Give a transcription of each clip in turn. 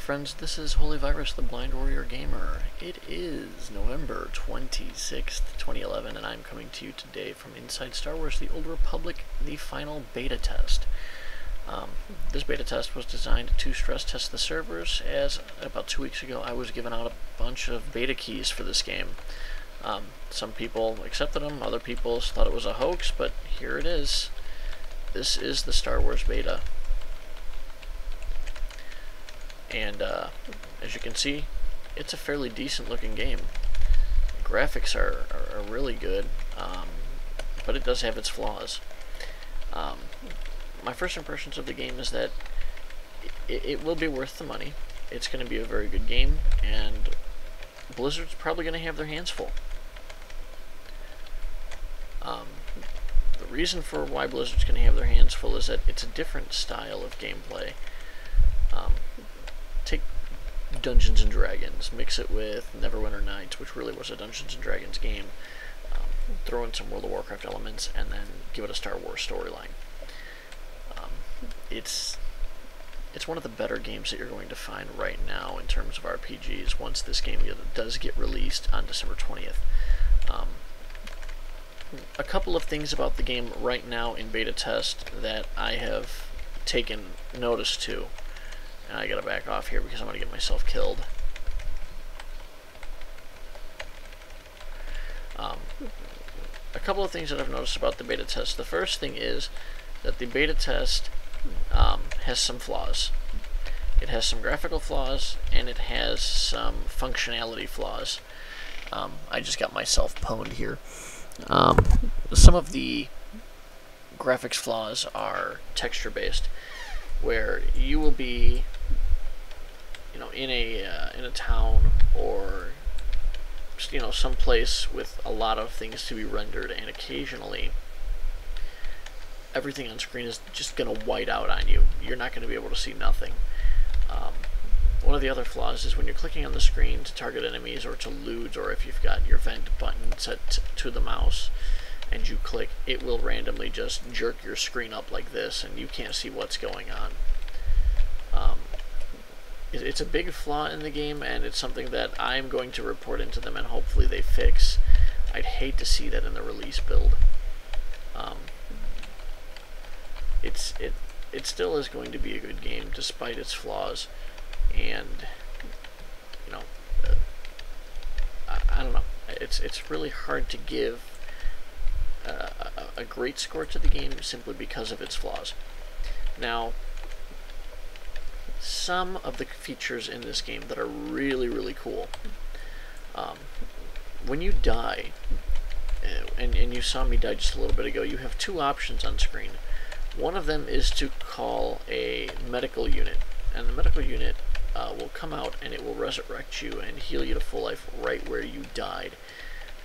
friends, this is Holy Virus, the Blind Warrior Gamer. It is November 26th, 2011, and I'm coming to you today from inside Star Wars The Old Republic, the final beta test. This beta test was designed to stress test the servers, as about 2 weeks ago I was given out a bunch of beta keys for this game. Some people accepted them, other people thought it was a hoax, but here it is. This is the Star Wars beta. And as you can see, it's a fairly decent looking game. Graphics are really good, but it does have its flaws. My first impressions of the game is that it will be worth the money. It's going to be a very good game, and Blizzard's probably going to have their hands full. The reason for why Blizzard's going to have their hands full is that it's a different style of gameplay. Take Dungeons and Dragons, mix it with Neverwinter Nights, which really was a Dungeons and Dragons game, throw in some World of Warcraft elements, and then give it a Star Wars storyline. It's one of the better games that you're going to find right now in terms of RPGs once this game does get released on December 20th. A couple of things about the game right now in beta test that I have taken notice to. And I gotta back off here because I'm gonna get myself killed. A couple of things that I've noticed about the beta test. The first thing is that the beta test has some flaws. It has some graphical flaws, and it has some functionality flaws. I just got myself pwned here. Some of the graphics flaws are texture-based, where you will be, in a town or some place with a lot of things to be rendered, and occasionally everything on screen is just going to white out on you. You're not going to be able to see nothing. One of the other flaws is when you're clicking on the screen to target enemies or to loot, or if you've got your vent button set to the mouse and you click, it will randomly just jerk your screen up like this and you can't see what's going on. It's a big flaw in the game, and it's something that I'm going to report into them and hopefully they fix. I'd hate to see that in the release build. It still is going to be a good game despite its flaws, and I don't know. It's really hard to give a great score to the game simply because of its flaws. Now, some of the features in this game that are really, really cool. When you die, and you saw me die just a little bit ago, you have two options on screen. One of them is to call a medical unit, and the medical unit will come out and it will resurrect you and heal you to full life right where you died.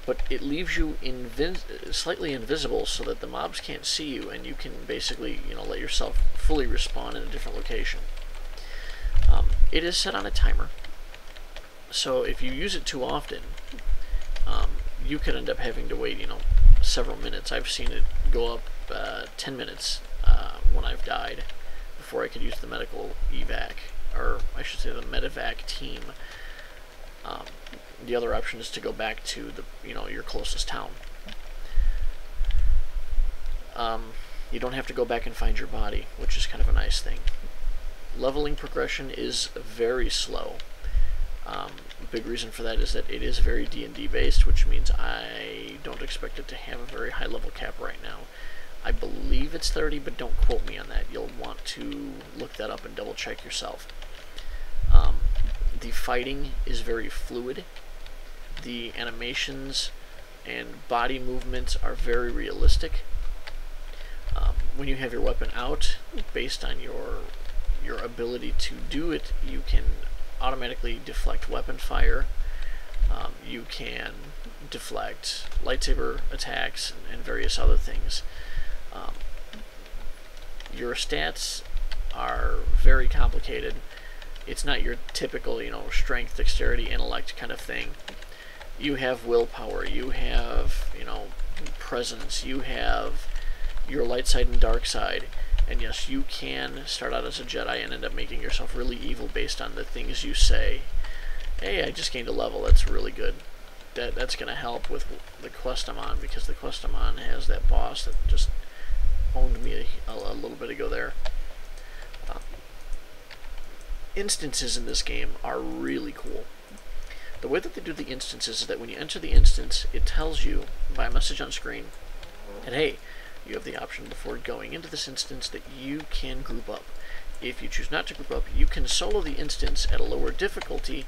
But it leaves you slightly invisible so that the mobs can't see you, and you can basically, let yourself fully respawn in a different location. It is set on a timer, so if you use it too often, you could end up having to wait, several minutes. I've seen it go up 10 minutes when I've died before I could use the medical evac, or I should say the medevac team. The other option is to go back to your closest town. You don't have to go back and find your body, which is kind of a nice thing. Leveling progression is very slow. Big reason for that is that it is very D&D based, which means I don't expect it to have a very high level cap right now. I believe it's 30, but don't quote me on that. You'll want to look that up and double check yourself. The fighting is very fluid. The animations and body movements are very realistic. When you have your weapon out, based on your ability to do it, you can automatically deflect weapon fire. You can deflect lightsaber attacks and various other things. Your stats are very complicated. It's not your typical, strength, dexterity, intellect kind of thing. You have willpower, you have, presence, you have your light side and dark side, And yes, you can start out as a Jedi and end up making yourself really evil based on the things you say. Hey, I just gained a level. That's really good. That's going to help with the quest I'm on, because the quest I'm on has that boss that just owned me a little bit ago there. Instances in this game are really cool. The way that they do the instances is that when you enter the instance, it tells you by a message on screen that, hey, you have the option before going into this instance that you can group up. If you choose not to group up, you can solo the instance at a lower difficulty,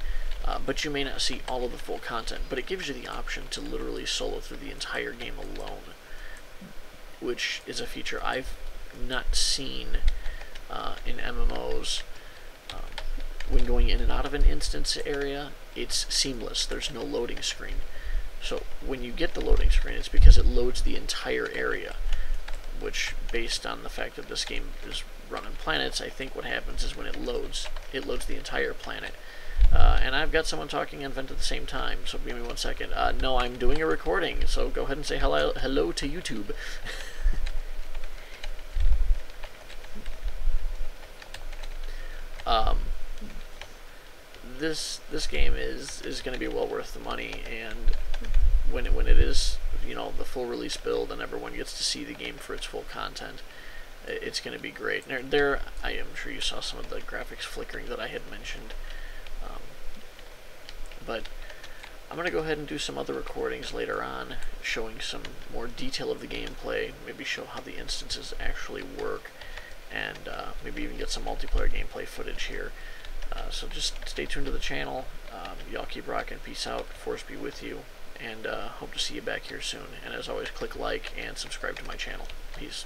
but you may not see all of the full content. But it gives you the option to literally solo through the entire game alone, which is a feature I've not seen in MMOs. When going in and out of an instance area, it's seamless. There's no loading screen. So when you get the loading screen, it's because it loads the entire area, which, based on the fact that this game is run on planets, I think what happens is when it loads the entire planet. And I've got someone talking on vent at the same time, so give me 1 second. No, I'm doing a recording, so go ahead and say hello to YouTube. This game is going to be well worth the money, and when it is, the full release build and everyone gets to see the game for its full content, it's going to be great. There, I am sure you saw some of the graphics flickering that I had mentioned, but I'm going to go ahead and do some other recordings later on, showing some more detail of the gameplay, maybe show how the instances actually work, and maybe even get some multiplayer gameplay footage here. So just stay tuned to the channel. Y'all keep rocking. Peace out. Force be with you. And hope to see you back here soon. And as always, click like and subscribe to my channel. Peace.